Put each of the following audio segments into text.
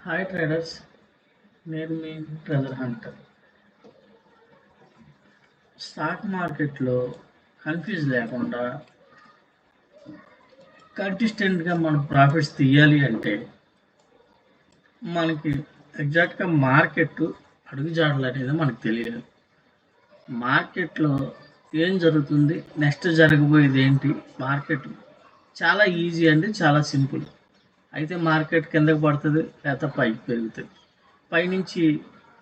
Hi traders, నేను మీ treasure Hunter. Stock మార్కెట్లో confuse లేకుండా కన్సిస్టెంట్గా మనం ప్రాఫిట్స్ తీయాలి అంటే మనకి ఎగ్జాక్ట్గా మార్కెట్ అడుగుజాడలు అనేది మనకు తెలియదు. మార్కెట్లో ఏం జరుగుతుంది, నెక్స్ట్ జరగబోయేది ఏంటి, మార్కెట్ చాలా ఈజీ అండి, చాలా సింపుల్. అయితే మార్కెట్ కిందకి పడుతుంది, లేకపోతే పైకి పెరుగుతుంది, పైనుంచి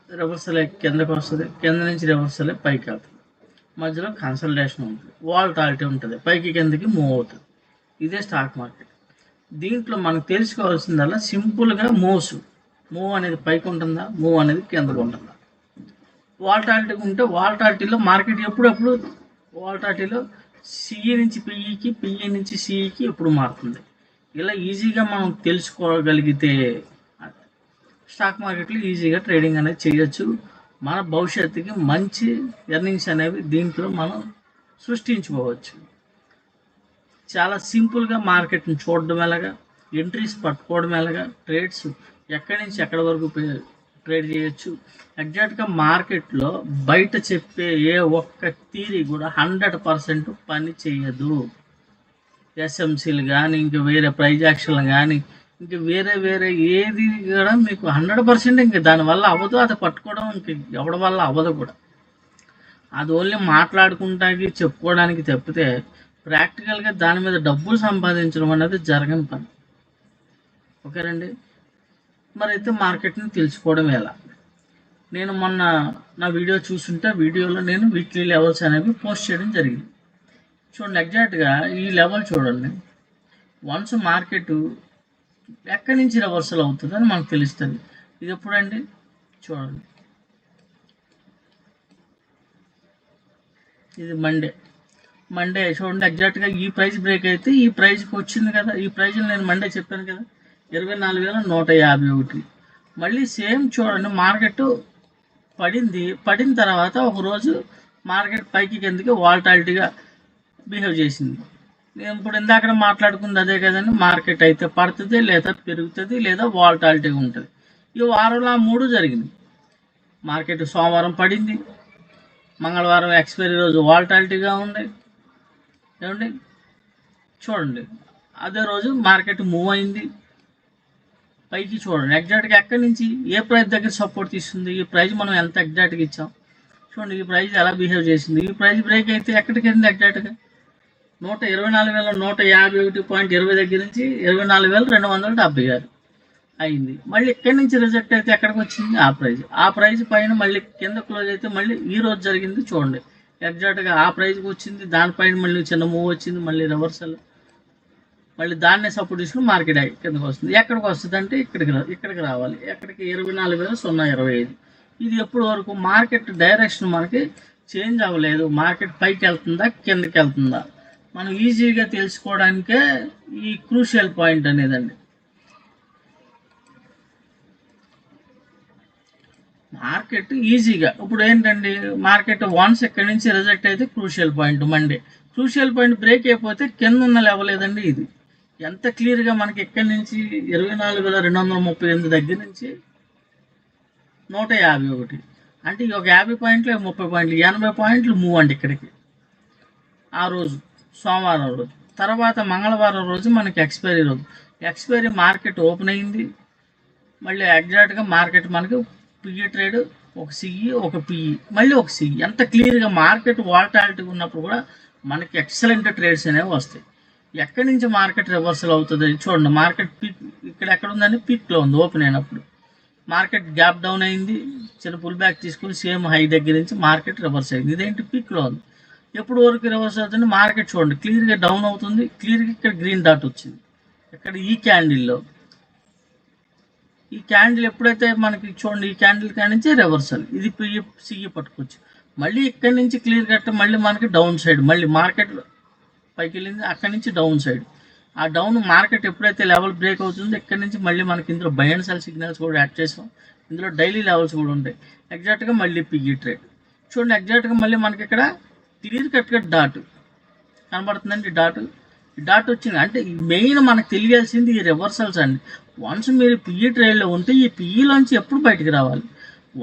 రివర్సల్ కిందకు వస్తుంది, కింద నుంచి రివర్సల్ పైకి వెళ్తుంది, మధ్యలో కన్సల్టేషన్ ఉంటుంది, వాలటాలిటీ ఉంటుంది, పైకి కిందకి మూవ్ అవుతుంది. ఇదే స్టాక్ మార్కెట్. దీంట్లో మనకు తెలుసుకోవాల్సిందల్లా సింపుల్గా మూవ్ అనేది పైకి ఉంటుందా, మూవ్ అనేది కిందకు ఉంటుందా. వాలటాలిటీ ఉంటే వాలటాలిటీలో మార్కెట్ ఎప్పుడప్పుడు వాలటాలిటీలో సిఈ నుంచి పిఈకి, పిఈ నుంచి సిఈకి ఎప్పుడు మారుతుంది. ఇలా ఈజీగా మనం తెలుసుకోగలిగితే స్టాక్ మార్కెట్లో ఈజీగా ట్రేడింగ్ అనేది చేయొచ్చు. మన భవిష్యత్తుకి మంచి ఎర్నింగ్స్ అనేవి దీంట్లో మనం సృష్టించుకోవచ్చు. చాలా సింపుల్గా మార్కెట్ని చూడడం ఎలాగా, ఎంట్రీస్ పట్టుకోవడం ఎలాగా, ట్రేడ్స్ ఎక్కడి నుంచి ఎక్కడి వరకు ట్రేడ్ చేయొచ్చు. ఎగ్జాక్ట్గా మార్కెట్లో బయట చెప్పే ఏ ఒక్క థియరీ కూడా 100% పని చేయదు. ఎస్ఎంసీలు కానీ, ఇంక వేరే ప్రైజ్ యాక్షన్లు కానీ, ఇంక వేరే ఏది కూడా మీకు 100% ఇంక దానివల్ల అవ్వదు. అది పట్టుకోవడం ఇంక ఎవరి వల్ల అవ్వదు కూడా. అది ఓన్లీ మాట్లాడుకుంటానికి చెప్పుకోవడానికి తప్పితే ప్రాక్టికల్గా దాని మీద డబ్బులు సంపాదించడం అనేది జరగని పని. ఓకేనండి. మరి అయితే మార్కెట్ని తెలుసుకోవడం ఎలా? నేను మొన్న నా వీడియో చూస్తుంటే వీడియోలో నేను వీక్లీ లెవెల్స్ అనేవి పోస్ట్ చేయడం జరిగింది. చూడండి, ఎగ్జాక్ట్గా ఈ లెవెల్ చూడండి. వన్స్ మార్కెట్ ఎక్కడి నుంచి రివర్సల్ అవుతుందని మనకు తెలుస్తుంది. ఇది ఎప్పుడండి చూడండి, ఇది మండే చూడండి. ఎగ్జాక్ట్గా ఈ ప్రైస్ బ్రేక్ అయితే ఈ ప్రైస్కి వచ్చింది కదా. ఈ ప్రైజ్ నేను మండే చెప్పాను కదా, 24,151. మళ్ళీ సేమ్ చూడండి, మార్కెట్ పడిన తర్వాత ఒకరోజు మార్కెట్ పైకి కిందకి వాలటాలిటీగా బిహేవ్ చేసింది. నేను ఇప్పుడు ఇందాక మాట్లాడుకుంది అదే కదండి. మార్కెట్ అయితే పడుతుంది, లేదా పెరుగుతుంది, లేదా వాలటాలిటీగా ఉంటుంది. ఈ వారంలో ఆ మూడు జరిగింది. మార్కెట్ సోమవారం పడింది, మంగళవారం ఎక్స్పైరీ రోజు వాలటాలిటీగా ఉంది. ఏమండి చూడండి, అదే రోజు మార్కెట్ మూవ్ అయింది పైకి. చూడండి ఎగ్జాక్ట్గా ఎక్కడి నుంచి ఏ ప్రైస్ దగ్గర సపోర్ట్ తీస్తుంది, ఈ ప్రైస్ మనం ఎంత ఎగ్జాక్ట్గా ఇచ్చాం. చూడండి ఈ ప్రైస్ ఎలా బిహేవ్ చేసింది. ఈ ప్రైస్ బ్రేక్ అయితే ఎక్కడికి వెళ్ళింది ఎగ్జాక్ట్గా 124,151.20 దగ్గర నుంచి 24,276 అయింది. మళ్ళీ ఇక్కడి నుంచి రిజెక్ట్ అయితే ఎక్కడికి వచ్చింది, ఆ ప్రైజ్ పైన మళ్ళీ కింద క్లోజ్ అయితే మళ్ళీ ఈ రోజు జరిగింది. చూడండి ఎగ్జాక్ట్గా ఆ ప్రైజ్కి వచ్చింది, దానిపైన మళ్ళీ చిన్న మూవ్ వచ్చింది, మళ్ళీ రివర్సల్, మళ్ళీ దాన్నే సపోర్ట్ తీసుకుని మార్కెట్ కిందకి వస్తుంది. ఎక్కడికి వస్తుంది అంటే ఇక్కడికి రావాలి. ఎక్కడికి 24,025. ఇది ఎప్పటి వరకు మార్కెట్ డైరెక్షన్ మనకి చేంజ్ అవ్వలేదు. మార్కెట్ పైకి వెళ్తుందా కిందకి వెళ్తుందా మనం ఈజీగా తెలుసుకోవడానికే ఈ క్రూషియల్ పాయింట్ అనేదండి. మార్కెట్ ఈజీగా ఇప్పుడు ఏంటండి, మార్కెట్ వన్స్ ఎక్కడి నుంచి రిజెక్ట్ అయితే crucial point Monday. Crucial point break అయిపోతే కింద ఉన్న లెవెల్ ఏదండి ఇది. ఎంత క్లియర్గా మనకి ఎక్కడి నుంచి 24,238 దగ్గర నుంచి 151 అంటే ఒక 50 పాయింట్లు 30 పాయింట్లు 80 పాయింట్లు మూవ్ అండి ఇక్కడికి. ఆ రోజు సోమవారం రోజు తర్వాత మంగళవారం రోజు మనకి ఎక్స్పైరీ మార్కెట్ ఓపెన్ అయింది. మళ్ళీ ఎగ్జాక్ట్గా మార్కెట్ మనకి పిఈ ట్రేడ్, ఒక సిఈ, ఒక పిఈ, మళ్ళీ ఒక సిఈ. ఎంత క్లియర్గా మార్కెట్ వాలటాలిటీ ఉన్నప్పుడు కూడా మనకి ఎక్సలెంట్ ట్రేడ్స్ అనేవి వస్తాయి. ఎక్కడి నుంచి మార్కెట్ రివర్సల్ అవుతుంది చూడండి. మార్కెట్ పీక్ ఇక్కడ ఎక్కడ ఉందని పీక్లో ఉంది. ఓపెన్ అయినప్పుడు మార్కెట్ గ్యాప్ డౌన్ అయింది, చిన్న పుల్ బ్యాక్ తీసుకుని సేమ్ హై దగ్గర నుంచి మార్కెట్ రివర్స్ అయింది. ఇదేంటి పీక్లో ఉంది. ఎప్పుడు వరకు రివర్స్ అవుతుంది మార్కెట్ చూడండి, క్లియర్గా డౌన్ అవుతుంది. క్లియర్గా ఇక్కడ గ్రీన్ డాట్ వచ్చింది. ఇక్కడ ఈ క్యాండిల్లో ఈ క్యాండిల్ ఎప్పుడైతే మనకి చూడండి, ఈ క్యాండిల్ కాడి నుంచి రివర్సల్, ఇది పిఈ సిఈ పట్టుకోవచ్చు. మళ్ళీ ఇక్కడ నుంచి క్లియర్ కట్ మళ్ళీ మనకి డౌన్ సైడ్, మళ్ళీ మార్కెట్ పైకి వెళ్ళింది, అక్కడి నుంచి డౌన్ సైడ్. ఆ డౌన్ మార్కెట్ ఎప్పుడైతే లెవెల్ బ్రేక్ అవుతుందో ఇక్కడ నుంచి మళ్ళీ మనకి ఇందులో బై అండ్ సెల్ సిగ్నల్స్ కూడా యాడ్ చేసాం. ఇందులో డైలీ లెవెల్స్ కూడా ఉంటాయి. ఎగ్జాక్ట్గా మళ్ళీ పిఈ ట్రేడ్ చూడండి. ఎగ్జాక్ట్గా మళ్ళీ మనకి ఇక్కడ క్లియర్ కట్గా డాట్ కనబడుతుందండి. డాట్ డాట్ వచ్చింది అంటే మెయిన్ మనకు తెలియాల్సింది ఈ రివర్సల్స్ అండి. వన్స్ మీరు పిఈ ట్రేడ్లో ఉంటే ఈ పిఈలోంచి ఎప్పుడు బయటికి రావాలి,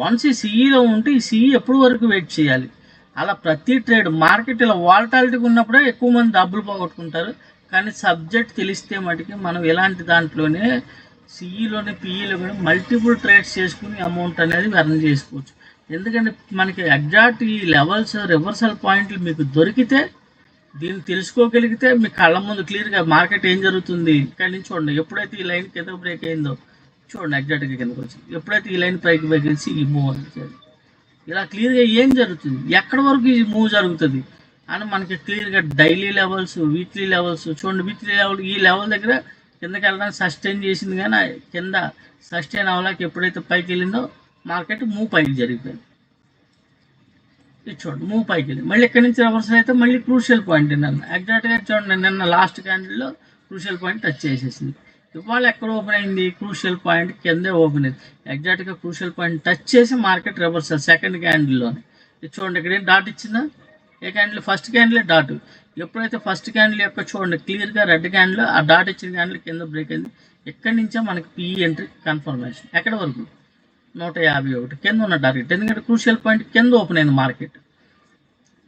వన్స్ ఈ సిఈలో ఉంటే ఈ సిఈ ఎప్పుడు వరకు వెయిట్ చేయాలి. అలా ప్రతి ట్రేడ్ మార్కెట్ ఇలా వాలటాలిటీ ఉన్నప్పుడే ఎక్కువ మంది డబ్బులు పోగొట్టుకుంటారు. కానీ సబ్జెక్ట్ తెలిస్తే మటుకి మనం ఇలాంటి దాంట్లోనే సిఈలోనే పిఈలో కూడా మల్టిపుల్ ట్రేడ్స్ చేసుకుని అమౌంట్ అనేది ఎర్న్ చేసుకోవచ్చు. ఎందుకంటే మనకి ఎగ్జాక్ట్ ఈ లెవెల్స్ రివర్సల్ పాయింట్లు మీకు దొరికితే, దీన్ని తెలుసుకోగలిగితే మీ కళ్ళ ముందు క్లియర్గా మార్కెట్ ఏం జరుగుతుంది ఇక్కడ నుంచి చూడండి. ఎప్పుడైతే ఈ లైన్ కింద బ్రేక్ అయిందో చూడండి, ఎగ్జాక్ట్గా కిందకి వచ్చింది. ఎప్పుడైతే ఈ లైన్ పైకి వేసి ఈ మూవ్ అవుతుంది, ఇలా క్లియర్గా ఏం జరుగుతుంది, ఎక్కడి వరకు ఈ మూవ్ జరుగుతుంది అని మనకి క్లియర్గా డైలీ లెవెల్స్, వీక్లీ లెవెల్స్ చూడండి. వీక్లీ లెవెల్ ఈ లెవెల్ దగ్గర కిందకి వెళ్ళడానికి సస్టైన్ చేసింది, కానీ కింద సస్టైన్ అవ్వలేక ఎప్పుడైతే పైకి వెళ్ళిందో మార్కెట్ మూవ్ పైకి జరిగిపోయింది. ఇది చూడండి, మూవ్ పైకి వెళ్ళి మళ్ళీ ఇక్కడి నుంచి రివర్స్ అయితే మళ్ళీ క్రూషియల్ పాయింట్ నిన్న ఎగ్జాక్ట్గా చూడండి, నిన్న లాస్ట్ క్యాండిల్లో క్రూషియల్ పాయింట్ టచ్ చేసేసింది. ఇవాళ ఎక్కడ ఓపెన్ అయింది, క్రూషియల్ పాయింట్ కిందే ఓపెన్ అయింది. ఎగ్జాక్ట్గా క్రూషియల్ పాయింట్ టచ్ చేసి మార్కెట్ రివర్సల్ సెకండ్ క్యాండిల్లోనే. ఇది చూడండి, ఇక్కడ ఏం డాట్ ఇచ్చిందా, ఏ క్యాండిల్, ఫస్ట్ క్యాండిలే డాట్. ఎప్పుడైతే ఫస్ట్ క్యాండిల్ యొక్క చూడండి క్లియర్గా రెడ్ క్యాండిల్ ఆ డాట్ ఇచ్చిన క్యాండిల్ కింద బ్రేక్ అయింది. ఎక్కడి నుంచో మనకి పిఈ ఎంట్రీ కన్ఫర్మేషన్. ఎక్కడి వరకు 151 కింద ఉన్న టార్గెట్, ఎందుకంటే క్రూషియల్ పాయింట్ కింద ఓపెన్ అయింది మార్కెట్,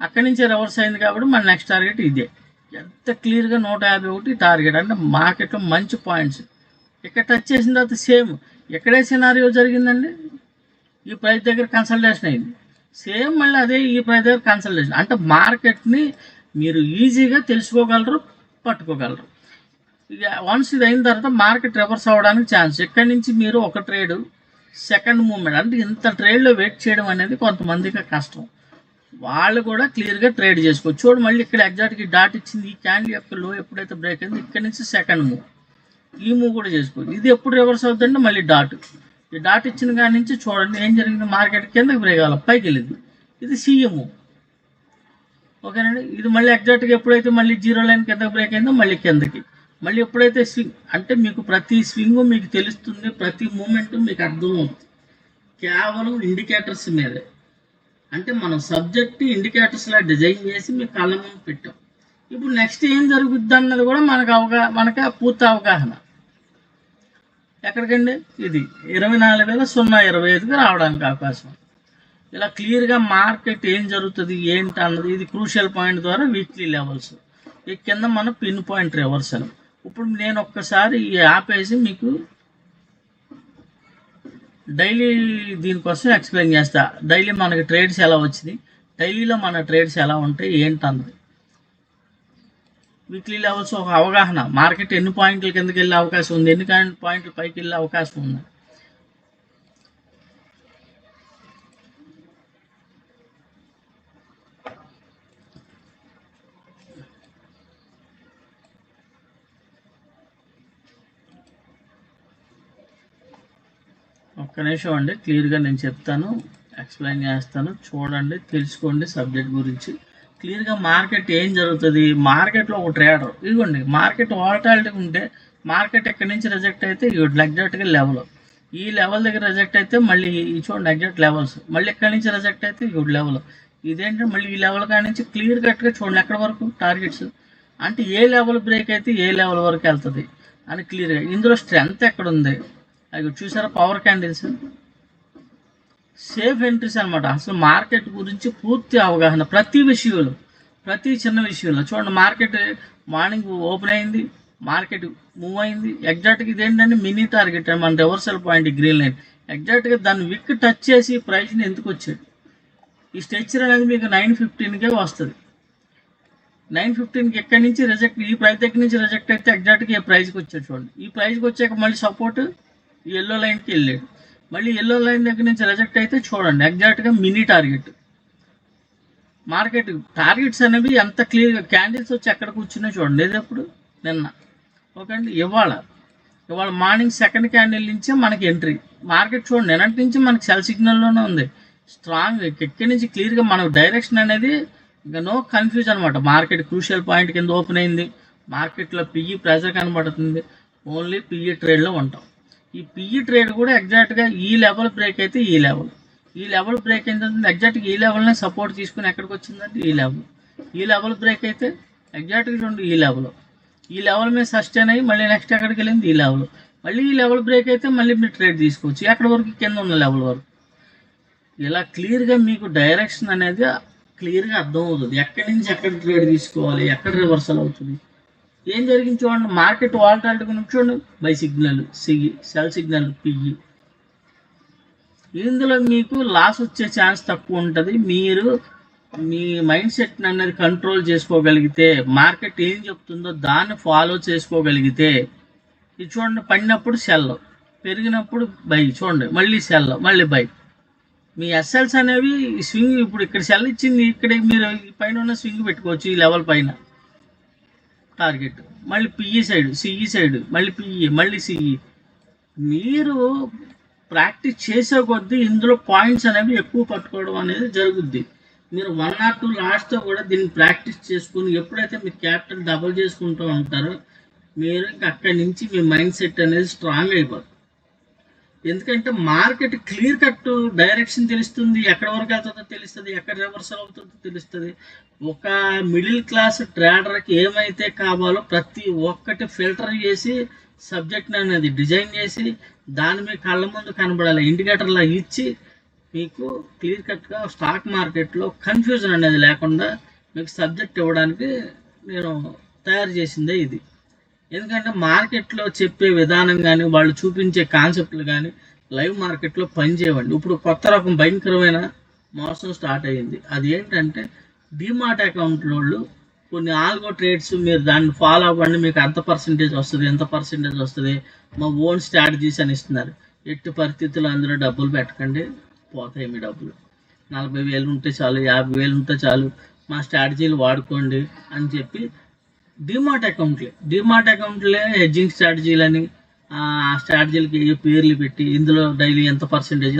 అక్కడి నుంచే రివర్స్ అయింది కాబట్టి మన నెక్స్ట్ టార్గెట్ ఇదే. ఎంత క్లియర్గా 151 టార్గెట్ అంటే మార్కెట్లో మంచి పాయింట్స్. ఇక్కడ టచ్ చేసిన తర్వాత సేమ్ ఎక్కడే సినారియో జరిగిందండి, ఈ ప్రైస్ దగ్గర కన్సల్టేషన్ అయింది, సేమ్ మళ్ళీ అదే ఈ ప్రైస్ దగ్గర కన్సల్టేషన్. అంటే మార్కెట్ని మీరు ఈజీగా తెలుసుకోగలరు, పట్టుకోగలరు. ఇక వన్స్ ఇది అయిన తర్వాత మార్కెట్ రివర్స్ అవ్వడానికి ఛాన్స్. ఇక్కడి నుంచి మీరు ఒక ట్రేడు సెకండ్ మూవ్మెంట్ అంటే ఇంత ట్రేడ్లో వెయిట్ చేయడం అనేది కొంతమందికి కష్టం, వాళ్ళు కూడా క్లియర్గా ట్రేడ్ చేసుకోవచ్చు. చూడు మళ్ళీ ఇక్కడ ఎగ్జాక్ట్గా డాట్ ఇచ్చింది, ఈ క్యాండిల్ యొక్క లో ఎప్పుడైతే బ్రేక్ అయింది ఇక్కడ నుంచి సెకండ్ మూవ్, ఈ మూవ్ కూడా చేసుకోవచ్చు. ఇది ఎప్పుడు రివర్స్ అవుతుందంటే మళ్ళీ డాట్, ఈ డాట్ ఇచ్చిన కాడి నుంచి చూడండి ఏం జరిగింది, మార్కెట్ కిందకి బ్రేక్ అవ్వాలి, పైకి వెళ్ళింది, ఇది సిఎం మూవ్. ఓకేనండి, ఇది మళ్ళీ ఎగ్జాక్ట్గా ఎప్పుడైతే మళ్ళీ జీరో లైన్ కిందకి బ్రేక్ అయిందో మళ్ళీ కిందకి, మళ్ళీ ఎప్పుడైతే స్వింగ్ అంటే మీకు ప్రతి స్వింగ్ మీకు తెలుస్తుంది, ప్రతి మూమెంట్ మీకు అర్థమవుతుంది కేవలం ఇండికేటర్స్ మీదే. అంటే మనం సబ్జెక్ట్ ఇండికేటర్స్లా డిజైన్ చేసి మీకు కళ్ళ ముందు పెట్టాం. ఇప్పుడు నెక్స్ట్ ఏం జరుగుద్ది అన్నది కూడా మనకు పూర్తి అవగాహన. ఎక్కడికండి, ఇది 24,025కి రావడానికి అవకాశం. ఇలా క్లియర్గా మార్కెట్ ఏం జరుగుతుంది ఏంటి అన్నది ఇది క్రూషియల్ పాయింట్ ద్వారా వీక్లీ లెవెల్స్, ఈ కింద మన పిన్ పాయింట్ రివర్సల్. ఇప్పుడు నేను ఒక్కసారి ఈ ఆపేసి మీకు డైలీ దీనికోసం ఎక్స్ప్లెయిన్ చేస్తా. డైలీ మనకి ట్రేడ్స్ ఎలా వచ్చినాయి, డైలీలో మన ట్రేడ్స్ ఎలా ఉంటాయి ఏంటన్నది, వీక్లీ లెవెల్స్ ఒక అవగాహన, మార్కెట్ ఎన్ని పాయింట్ల కిందకి వెళ్ళే అవకాశం ఉంది, ఎన్ని పాయింట్లు పైకి వెళ్ళే అవకాశం ఉంది. ఒక్క నిమిషం అండి, క్లియర్గా నేను చెప్తాను, ఎక్స్ప్లెయిన్ చేస్తాను, చూడండి, తెలుసుకోండి సబ్జెక్ట్ గురించి క్లియర్గా. మార్కెట్ ఏం జరుగుతుంది, మార్కెట్లో ఒక ట్రేడర్ ఇదిగోండి, మార్కెట్ వాలటాలిటీ ఉంటే మార్కెట్ ఎక్కడి నుంచి రిజెక్ట్ అయితే ఇవ్వండి ఎగ్జాక్ట్గా లెవెల్, ఈ లెవెల్ దగ్గర రిజెక్ట్ అయితే మళ్ళీ చూడండి ఎగ్జాక్ట్ లెవెల్స్, మళ్ళీ ఎక్కడి నుంచి రిజెక్ట్ అయితే ఇవ్వండి లెవెల్, ఇదేంటంటే మళ్ళీ ఈ లెవెల్ కాడి నుంచి క్లియర్ కట్గా చూడండి ఎక్కడి వరకు టార్గెట్స్, అంటే ఏ లెవెల్ బ్రేక్ అయితే ఏ లెవెల్ వరకు వెళ్తుంది అని క్లియర్గా. ఇందులో స్ట్రెంత్ ఎక్కడ ఉంది అది చూసారా, పవర్ క్యాండిల్స్, సేఫ్ ఎంట్రీస్ అనమాట. అసలు మార్కెట్ గురించి పూర్తి అవగాహన ప్రతి విషయంలో, ప్రతి చిన్న విషయంలో చూడండి. మార్కెట్ మార్నింగ్ ఓపెన్ అయింది, మార్కెట్ మూవ్ అయింది, ఎగ్జాక్ట్గా ఇదేంటంటే మినీ టార్గెట్ మన రివర్సల్ పాయింట్ గ్రీన్ లైన్, ఎగ్జాక్ట్గా దాన్ని విక్ టచ్ చేసి ప్రైస్ని ఎందుకు వచ్చాడు. ఈ స్ట్రక్చర్ అనేది మీకు 9:15కే వస్తుంది, 9:15కి ఎక్కడి నుంచి రిజెక్ట్, ఈ ప్రైస్ దగ్గర నుంచి రిజెక్ట్ అయితే ఎగ్జాక్ట్గా ఈ ప్రైస్కి వచ్చాడు చూడండి. ఈ ప్రైస్కి వచ్చాక మళ్ళీ సపోర్ట్ ఎల్లో లైన్కి వెళ్ళాడు, మళ్ళీ ఎల్లో లైన్ దగ్గర నుంచి రిజెక్ట్ అయితే చూడండి ఎగ్జాక్ట్గా మినీ టార్గెట్. మార్కెట్ టార్గెట్స్ అనేవి ఎంత క్లియర్గా క్యాండిల్స్ వచ్చి ఎక్కడ కూర్చున్నా చూడండి. ఏదప్పుడు నిన్న ఓకే అండి, ఇవాళ మార్నింగ్ సెకండ్ క్యాండిల్ నుంచే మనకి ఎంట్రీ. మార్కెట్ చూడండి నిన్నటి నుంచి మనకి సెల్ సిగ్నల్లోనే ఉంది స్ట్రాంగ్, ఎక్కడి నుంచి క్లియర్గా మనకు డైరెక్షన్ అనేది ఇంకా నో కన్ఫ్యూజ్ అనమాట. మార్కెట్ క్రూషియల్ పాయింట్ కింద ఓపెన్ అయింది, మార్కెట్లో పిఈ ప్రెజర్ కనబడుతుంది, ఓన్లీ పిఈ ట్రేడ్లో ఉంటాం. ఈ పిఈ ట్రేడ్ కూడా ఎగ్జాక్ట్గా ఈ లెవెల్ బ్రేక్ అయితే ఈ లెవెల్ బ్రేక్ ఏంటంటే ఎగ్జాక్ట్గా ఈ లెవెల్నే సపోర్ట్ తీసుకుని ఎక్కడికి వచ్చిందంటే ఈ లెవెల్ బ్రేక్ అయితే ఎగ్జాక్ట్గా చూడండి ఈ లెవెల్ ఈ లెవెల్ మీద సస్టైన్ అయ్యి మళ్ళీ నెక్స్ట్ ఎక్కడికి వెళ్ళింది ఈ లెవెల్, మళ్ళీ ఈ లెవెల్ బ్రేక్ అయితే మళ్ళీ మీరు ట్రేడ్ తీసుకోవచ్చు ఎక్కడి వరకు, కింద ఉన్న లెవెల్ వరకు. ఇలా క్లియర్గా మీకు డైరెక్షన్ అనేది క్లియర్గా అర్థం అవుతుంది, ఎక్కడి నుంచి ఎక్కడ ట్రేడ్ తీసుకోవాలి, ఎక్కడ రివర్సల్ అవుతుంది, ఏం జరిగింది చూడండి. మార్కెట్ వాలటాలిటీ గురించి చూడండి, బై సిగ్నల్ సిగి, సెల్ సిగ్నల్ పిఈ. ఇందులో మీకు లాస్ వచ్చే ఛాన్స్ తక్కువ ఉంటుంది. మీరు మీ మైండ్ సెట్ అనేది కంట్రోల్ చేసుకోగలిగితే, మార్కెట్ ఏం చెప్తుందో దాన్ని ఫాలో చేసుకోగలిగితే, ఇది చూడండి, పడినప్పుడు సెల్, పెరిగినప్పుడు బై, చూడండి మళ్ళీ సెల్, మళ్ళీ బై. మీ ఎస్ఎల్స్ అనేవి స్వింగ్, ఇప్పుడు ఇక్కడ సెల్ ఇచ్చింది, ఇక్కడ మీరు పైన ఉన్న స్వింగ్ పెట్టుకోవచ్చు ఈ లెవెల్ పైన టార్గెట్, మళ్ళీ పిఈ సైడ్, సిఈ సైడ్, మళ్ళీ పిఈ, మళ్ళీ సిఈ. మీరు ప్రాక్టీస్ చేసే కొద్దీ ఇందులో పాయింట్స్ అనేవి ఎక్కువ పట్టుకోవడం అనేది జరుగుద్ది. మీరు 1 or 2 లాస్ట్తో కూడా దీన్ని ప్రాక్టీస్ చేసుకుని ఎప్పుడైతే మీరు క్యాపిటల్ డబుల్ చేసుకుంటూ ఉంటారో, మీరు ఇంకా అక్కడి నుంచి మీ మైండ్ సెట్ అనేది స్ట్రాంగ్ అయిపోతుంది. ఎందుకంటే మార్కెట్ క్లియర్ కట్ డైరెక్షన్ తెలుస్తుంది, ఎక్కడి వరకు వెళ్తుందో తెలుస్తుంది, ఎక్కడ రివర్సల్ అవుతుందో తెలుస్తుంది. ఒక మిడిల్ క్లాస్ ట్రేడర్కి ఏమైతే కావాలో ప్రతి ఒక్కటి ఫిల్టర్ చేసి సబ్జెక్ట్ అనేది డిజైన్ చేసి దాని మీ కళ్ళ ముందు కనబడాలి, ఇండికేటర్లా ఇచ్చి మీకు క్లియర్ కట్గా స్టాక్ మార్కెట్లో కన్ఫ్యూజన్ అనేది లేకుండా మీకు సబ్జెక్ట్ ఇవ్వడానికి నేను తయారు చేసిందే ఇది. ఎందుకంటే మార్కెట్లో చెప్పే విధానం కానీ వాళ్ళు చూపించే కాన్సెప్ట్లు కానీ లైవ్ మార్కెట్లో పనిచేయండి. ఇప్పుడు కొత్త రకం భయంకరమైన మోసం స్టార్ట్ అయ్యింది. అది ఏంటంటే డిమాట్ అకౌంట్ వాళ్ళు కొన్ని ఆల్గో ట్రేడ్స్, మీరు దాన్ని ఫాలో అవ్వండి, మీకు అంత పర్సంటేజ్ వస్తుంది, ఎంత పర్సంటేజ్ వస్తుంది, మా ఓన్ స్ట్రాటజీస్ అని ఇస్తున్నారు. ఎట్టి పరిస్థితుల్లో అందులో డబ్బులు పెట్టకండి, పోతాయి మీ డబ్బులు. 40,000 ఉంటే చాలు, 50,000 ఉంటే చాలు, మా స్ట్రాటజీలు వాడుకోండి అని చెప్పి డిమాట్ అకౌంట్లే హెడ్జింగ్ స్ట్రాటజీలని ఆ స్ట్రాటజీలకి పేర్లు పెట్టి ఇందులో డైలీ ఎంత పర్సంటేజ్,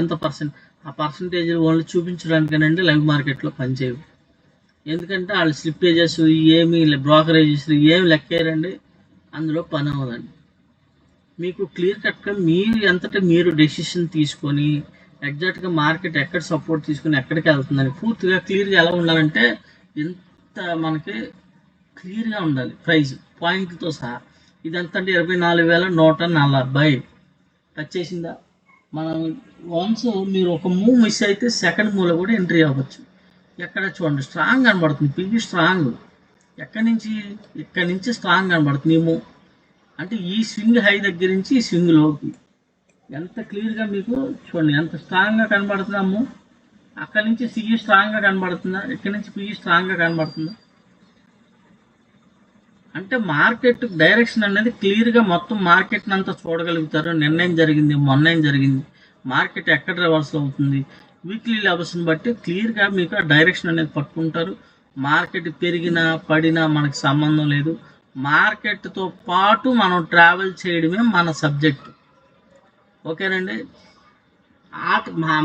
ఆ పర్సంటేజ్ ఓన్లీ చూపించడానికేనండి లైవ్ మార్కెట్లో పనిచేయవు. ఎందుకంటే వాళ్ళు స్లిప్పేజెస్ ఏమి, బ్రోకరేజెస్ ఏమి లెక్కేరండి, అందులో పని అవ్వదండి. మీకు క్లియర్ కట్గా మీరు ఎంతటా మీరు డెసిషన్ తీసుకొని ఎగ్జాక్ట్గా మార్కెట్ ఎక్కడ సపోర్ట్ తీసుకుని ఎక్కడికి వెళ్తుందని పూర్తిగా క్లియర్గా ఎలా ఉండాలంటే, ఇంత మనకి క్లియర్గా ఉండాలి ప్రైజ్ పాయింట్తో సహా. ఇదంతా అంటే 24,140 టచ్ చేసిందా. మనం వన్స్ మీరు ఒక మూవ్ మిస్ అయితే సెకండ్ మూవ్లో కూడా ఎంట్రీ అవ్వచ్చు. ఎక్కడ చూడండి స్ట్రాంగ్ కనబడుతుంది, పివి స్ట్రాంగ్, ఇక్కడి నుంచి స్ట్రాంగ్ కనబడుతుంది ఈ మూవ్. అంటే ఈ స్వింగ్ హై దగ్గర నుంచి ఈ స్వింగ్ లోకి ఎంత క్లియర్గా మీకు చూడండి, ఎంత స్ట్రాంగ్గా కనబడుతున్నాము. అక్కడి నుంచి సిఈ స్ట్రాంగ్గా కనబడుతుందా, ఇక్కడి నుంచి పిఈ స్ట్రాంగ్గా కనబడుతుందా. అంటే మార్కెట్ డైరెక్షన్ అనేది క్లియర్గా మొత్తం మార్కెట్ని అంతా చూడగలుగుతారు. నిన్నేం జరిగింది, మొన్న ఏం జరిగింది, మార్కెట్ ఎక్కడ రివర్స్ అవుతుంది, వీక్లీ లెవెల్స్ని బట్టి క్లియర్గా మీకు ఆ డైరెక్షన్ అనేది పట్టుకుంటారు. మార్కెట్ పెరిగినా పడినా మనకు సంబంధం లేదు, మార్కెట్తో పాటు మనం ట్రావెల్ చేయడమే మన సబ్జెక్టు. ఓకేనండి.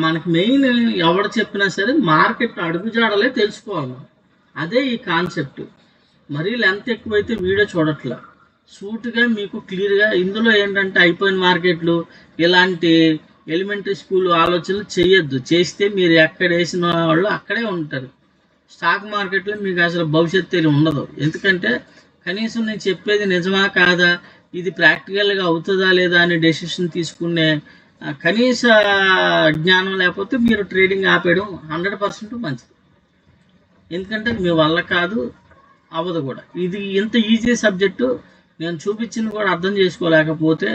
మనకి మెయిన్ ఎవరు చెప్పినా సరే మార్కెట్ అడుగుజాడలే తెలుసుకోవాలి, అదే ఈ కాన్సెప్ట్. మరీ లెంత్ ఎక్కువైతే వీడియో చూడట్లా, సూట్గా మీకు క్లియర్గా. ఇందులో ఏంటంటే అయిపోయిన మార్కెట్లు ఇలాంటి ఎలిమెంటరీ స్కూల్ ఆలోచనలు చేయొద్దు, చేస్తే మీరు ఎక్కడ వేసిన వాళ్ళు అక్కడే ఉంటారు. స్టాక్ మార్కెట్లో మీకు అసలు భవిష్యత్తు ఉండదు. ఎందుకంటే కనీసం నేను చెప్పేది నిజమా కాదా, ఇది ప్రాక్టికల్గా అవుతుందా లేదా అని డెసిషన్ తీసుకునే కనీస జ్ఞానం లేకపోతే మీరు ట్రేడింగ్ ఆపేయడం 100% మంచిది. ఎందుకంటే మీ వల్ల కాదు, అవ్వదు కూడా. ఇది ఇంత ఈజీ సబ్జెక్టు నేను చూపించింది కూడా అర్థం చేసుకోలేకపోతే,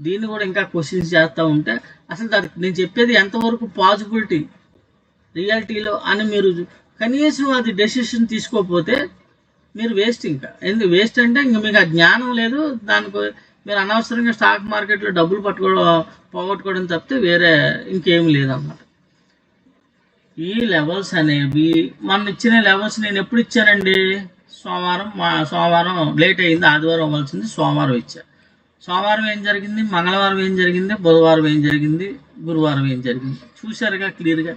దీన్ని కూడా ఇంకా క్వశ్చన్స్ చేస్తూ ఉంటే అసలు దానికి నేను చెప్పేది ఎంతవరకు పాసిబిలిటీ రియాలిటీలో అని మీరు కనీసం అది డెసిషన్ తీసుకోకపోతే మీరు వేస్ట్. ఇంకా ఎందుకు వేస్ట్ అంటే ఇంక మీకు ఆ జ్ఞానం లేదు, దానికి మీరు అనవసరంగా స్టాక్ మార్కెట్లో డబ్బులు పోగొట్టుకోవడం తప్పితే వేరే ఇంకేమి లేదన్నమాట. ఈ లెవెల్స్ అనేవి మన ఇచ్చిన లెవెల్స్ నేను ఎప్పుడు ఇచ్చానండి, సోమవారం లేట్ అయింది, ఆదివారం అవ్వాల్సింది సోమవారం ఇచ్చా. సోమవారం ఏం జరిగింది, మంగళవారం ఏం జరిగింది, బుధవారం ఏం జరిగింది, గురువారం ఏం జరిగింది చూశారుగా క్లియర్గా.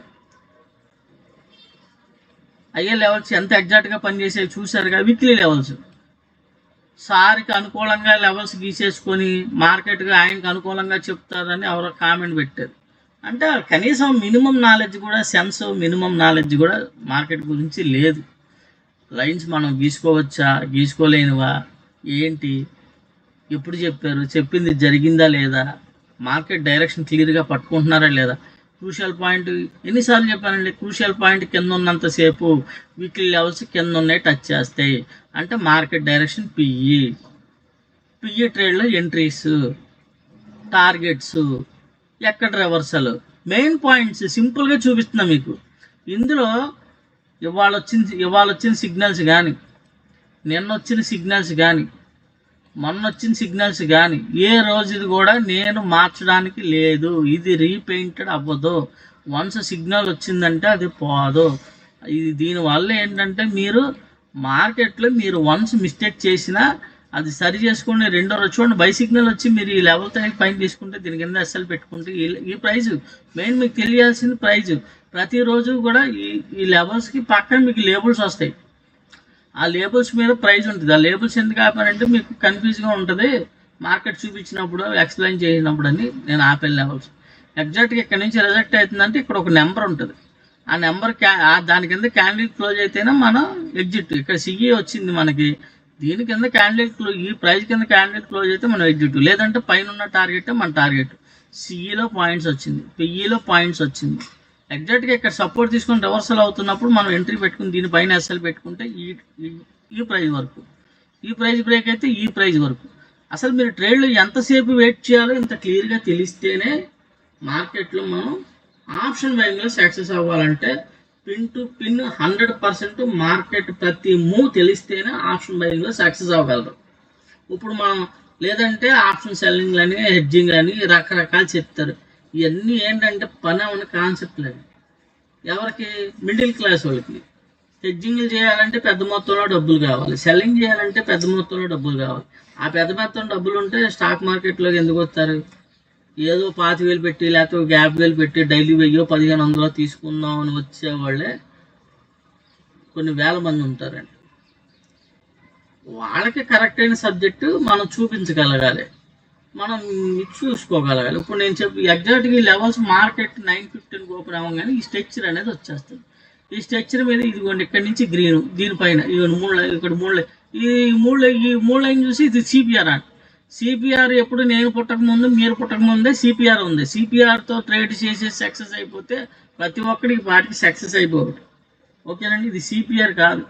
అయ్యే లెవెల్స్ ఎంత ఎగ్జాక్ట్గా పనిచేసేవి చూశారుగా. వీక్లీ లెవెల్స్ సార్కి అనుకూలంగా లెవెల్స్ గీసేసుకొని మార్కెట్గా ఆయనకు అనుకూలంగా చెప్తారని ఎవరో కామెంట్ పెట్టారు. అంటే కనీసం మినిమం నాలెడ్జ్ కూడా, మినిమం నాలెడ్జ్ కూడా మార్కెట్ గురించి లేదు. లైన్స్ మనం గీసుకోవచ్చా, గీసుకోలేనివా, ఏంటి, ఎప్పుడు చెప్పారు, చెప్పింది జరిగిందా లేదా, మార్కెట్ డైరెక్షన్ క్లియర్గా పట్టుకుంటున్నారా లేదా, క్రూషియల్ పాయింట్ ఎన్నిసార్లు చెప్పానండి, క్రూషియల్ పాయింట్ కింద ఉన్నంతసేపు వీక్లీ లెవెల్స్ కింద ఉన్నాయి టచ్ చేస్తాయి అంటే మార్కెట్ డైరెక్షన్ పిఈ ట్రేడ్లో ఎంట్రీస్, టార్గెట్స్, ఎక్కడ రివర్సల్, మెయిన్ పాయింట్స్ సింపుల్గా చూపిస్తున్నా మీకు. ఇందులో ఇవాళ వచ్చిన సిగ్నల్స్ కానీ, నిన్న వచ్చిన సిగ్నల్స్ కానీ, మొన్న వచ్చిన సిగ్నల్స్ కానీ ఏ రోజుది కూడా నేను మార్చడానికి లేదు. ఇది రీపెయింటెడ్ అవ్వదు. వన్స్ సిగ్నల్ వచ్చిందంటే అది పోదు. ఇది దీనివల్ల ఏంటంటే మీరు మార్కెట్లో మీరు వన్స్ మిస్టేక్ చేసినా అది సరి చేసుకుని రెండో రోజు చూడండి బై సిగ్నల్ వచ్చి మీరు ఈ లెవెల్ తో పైన తీసుకుంటే దీని కింద ఎస్ఎల్ పెట్టుకుంటే ఈ ప్రైజ్ మెయిన్ మీకు తెలియాల్సిన ప్రైజ్. ప్రతిరోజు కూడా ఈ లెవెల్స్కి పక్కన మీకు లేబుల్స్ వస్తాయి. ఆ లేబుల్స్ మీద ప్రైజ్ ఉంటుంది. ఆ లేబుల్స్ ఎందుకు ఆపానంటే మీకు కన్ఫ్యూజ్గా ఉంటుంది మార్కెట్ చూపించినప్పుడు ఎక్స్ప్లెయిన్ చేసినప్పుడు అని నేను ఆపాను లెవెల్స్. ఎగ్జాక్ట్గా ఇక్కడ నుంచి రిజెక్ట్ అవుతుందంటే ఇక్కడ ఒక నెంబర్ ఉంటుంది. ఆ నెంబర్ దాని కింద క్యాండిల్ క్లోజ్ అయితేనే మనం ఎగ్జిట్. ఇక్కడ సిఈ వచ్చింది మనకి, దీని కింద క్యాండిల్ ఈ ప్రైస్ కింద క్యాండిల్ క్లోజ్ అయితే మనం ఎగ్జిట్, లేదంటే పైన ఉన్న టార్గెట్ మన టార్గెట్. సిఈలో పాయింట్స్ వచ్చింది, పిఈలో పాయింట్స్ వచ్చింది. ఎగ్జాక్ట్గా ఇక్కడ సపోర్ట్ తీసుకొని రివర్సల్ అవుతున్నప్పుడు మనం ఎంట్రీ పెట్టుకుని దీనిపైన ఎస్ఎల్ పెట్టుకుంటే ఈ ప్రైస్ వరకు, ఈ ప్రైస్ బ్రేక్ అయితే ఈ ప్రైస్ వరకు. అసలు మీరు ట్రేడ్లో ఎంతసేపు వెయిట్ చేయాలో ఇంత క్లియర్గా తెలిస్తేనే మార్కెట్లో మనం ఆప్షన్ బయింగ్లో సక్సెస్ అవ్వాలంటే పిన్ టు పిన్ 100% మార్కెట్ ప్రతి మూవ్ తెలిస్తేనే ఆప్షన్ బయింగ్లో సక్సెస్ అవ్వగలరు. ఇప్పుడు మనం లేదంటే ఆప్షన్ సెల్లింగ్ అని హెడ్జింగ్ అని రకరకాలు చెప్తారు. ఇవన్నీ ఏంటంటే పని ఉన్న కాన్సెప్ట్లు అవి. ఎవరికి, మిడిల్ క్లాస్ వాళ్ళకి. హెడ్జింగ్లు చేయాలంటే పెద్ద మొత్తంలో డబ్బులు కావాలి, సెల్లింగ్ చేయాలంటే పెద్ద మొత్తంలో డబ్బులు కావాలి. ఆ పెద్ద మొత్తం డబ్బులు ఉంటే స్టాక్ మార్కెట్లోకి ఎందుకు వస్తారు? ఏదో 5,000 పెట్టి లేకపోతే 50,000 పెట్టి డైలీ 1,000-1,500 తీసుకుందాం అని వచ్చేవాళ్ళే కొన్ని వేల మంది ఉంటారండి. వాళ్ళకి కరెక్ట్ అయిన సబ్జెక్టు మనం చూపించగలగాలి, మనం చూసుకోగలగాలి. ఇప్పుడు నేను ఎగ్జాక్ట్గా ఈ లెవెల్స్ మార్కెట్ 9:15 ఓపెన్ అవ్వగానే ఈ స్ట్రక్చర్ అనేది వచ్చేస్తుంది. ఈ స్ట్రక్చర్ మీద ఇదిగోండి ఇక్కడ నుంచి గ్రీన్, దీనిపైన ఇక్కడ మూడు లైన్ చూసి ఇది సిపిఆర్ అంట. సిపిఆర్ ఎప్పుడు నేను పుట్టకముందు మీరు పుట్టకముందే సిపిఆర్ ఉంది. సిపిఆర్తో ట్రేడ్ చేసి సక్సెస్ అయిపోతే ప్రతి ఒక్కడికి పాటికి సక్సెస్ అయిపోవడం. ఓకేనండి, ఇది సిపిఆర్ కాదు.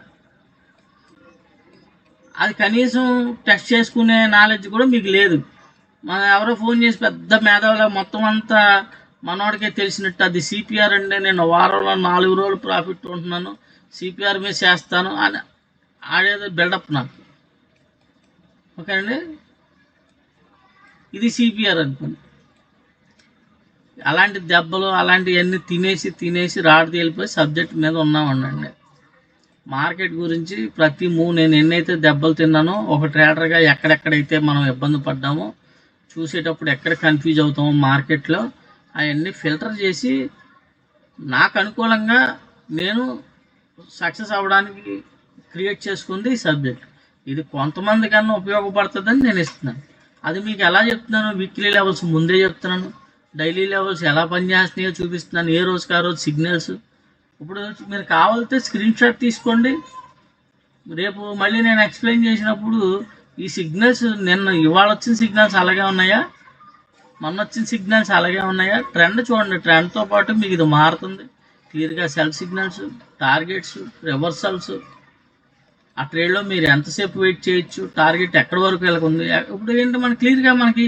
అది కనీసం టెస్ట్ చేసుకునే నాలెడ్జ్ కూడా మీకు లేదు. మనం ఎవరో ఫోన్ చేసి పెద్ద మేధావుల మొత్తం అంతా మనోడికే తెలిసినట్టు అది సిపిఆర్ అంటే నేను వారంలో 4 రోజులు ప్రాఫిట్ ఉంటున్నాను, సిపిఆర్ మీద చేస్తాను అని ఆడేదో బిల్డప్ నాకు. ఓకేనండి, ఇది సిపిఆర్ అనుకోండి. అలాంటి దెబ్బలు అలాంటివన్నీ తినేసి రాడు తేలిపోయి సబ్జెక్ట్ మీద ఉన్నామండి. మార్కెట్ గురించి ప్రతి మూవ్ నేను ఎన్నైతే దెబ్బలు తిన్నానో ఒక ట్రేడర్గా ఎక్కడెక్కడైతే మనం ఇబ్బంది పడ్డామో చూసేటప్పుడు ఎక్కడ కన్ఫ్యూజ్ అవుతామో మార్కెట్లో అవన్నీ ఫిల్టర్ చేసి నాకు అనుకూలంగా నేను సక్సెస్ అవ్వడానికి క్రియేట్ చేసుకుంది ఈ సబ్జెక్ట్. ఇది కొంతమంది కన్నా ఉపయోగపడుతుందని నేను ఇస్తున్నాను. అది మీకు ఎలా చెప్తున్నాను, వీక్లీ లెవెల్స్ ముందే చెప్తున్నాను, డైలీ లెవెల్స్ ఎలా పనిచేస్తున్నాయో చూపిస్తున్నాను, ఏ రోజుకి ఆ రోజు సిగ్నల్స్. ఇప్పుడు మీరు కావాలంటే స్క్రీన్ షాట్ తీసుకోండి, రేపు మళ్ళీ నేను ఎక్స్ప్లెయిన్ చేసినప్పుడు ఈ సిగ్నల్స్ ఇవాళ వచ్చిన సిగ్నల్స్ అలాగే ఉన్నాయా, మొన్న వచ్చిన సిగ్నల్స్ అలాగే ఉన్నాయా, ట్రెండ్ చూడండి. ట్రెండ్తో పాటు మీకు ఇది మారుతుంది క్లియర్గా. సెల్ సిగ్నల్స్, టార్గెట్స్, రివర్సల్స్, ఆ ట్రేడ్లో మీరు ఎంతసేపు వెయిట్ చేయొచ్చు, టార్గెట్ ఎక్కడి వరకు వెళ్ళకుంది. ఇప్పుడు ఏంటంటే మనకి క్లియర్గా మనకి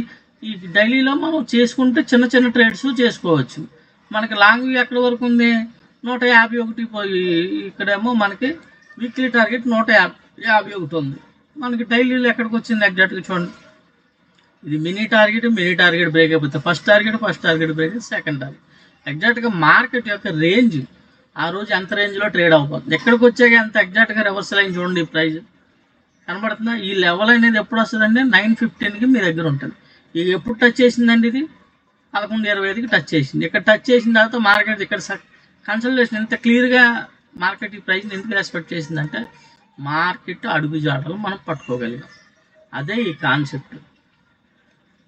ఈ డైలీలో మనం చేసుకుంటే చిన్న చిన్న ట్రేడ్స్ చేసుకోవచ్చు. మనకి లాంగ్ వ్యూ ఎక్కడి వరకు ఉంది, 151 పోయి ఇక్కడేమో మనకి వీక్లీ టార్గెట్ 151 ఉంది. మనకి డైలీలో ఎక్కడికి వచ్చింది ఎగ్జాక్ట్గా చూడండి. ఇది మినీ టార్గెట్ బ్రేక్ అయిపోతుంది. First target break, second target. ఎగ్జాక్ట్గా మార్కెట్ యొక్క రేంజ్ ఆ రోజు ఎంత రేంజ్లో ట్రేడ్ అయిపోతుంది, ఎక్కడికి వచ్చాక ఎంత ఎగ్జాక్ట్గా రివర్సల్ అయింది చూడండి. ఈ ప్రైస్ కనబడుతుందా? ఈ లెవెల్ అనేది ఎప్పుడు వస్తుందండి, 9:15కి మీ దగ్గర ఉంటుంది. ఇది ఎప్పుడు టచ్ చేసిందండి, ఇది 11:25కి టచ్ చేసింది. ఇక్కడ టచ్ చేసిన తర్వాత మార్కెట్ ఇక్కడ కన్సల్టేషన్ ఎంత క్లియర్గా మార్కెట్ ఈ ప్రైస్ని ఎందుకు రెస్పెక్ట్ చేసిందంటే మార్కెట్ అడుగుజాడలు మనం పట్టుకోగలిగాం. అదే ఈ కాన్సెప్ట్.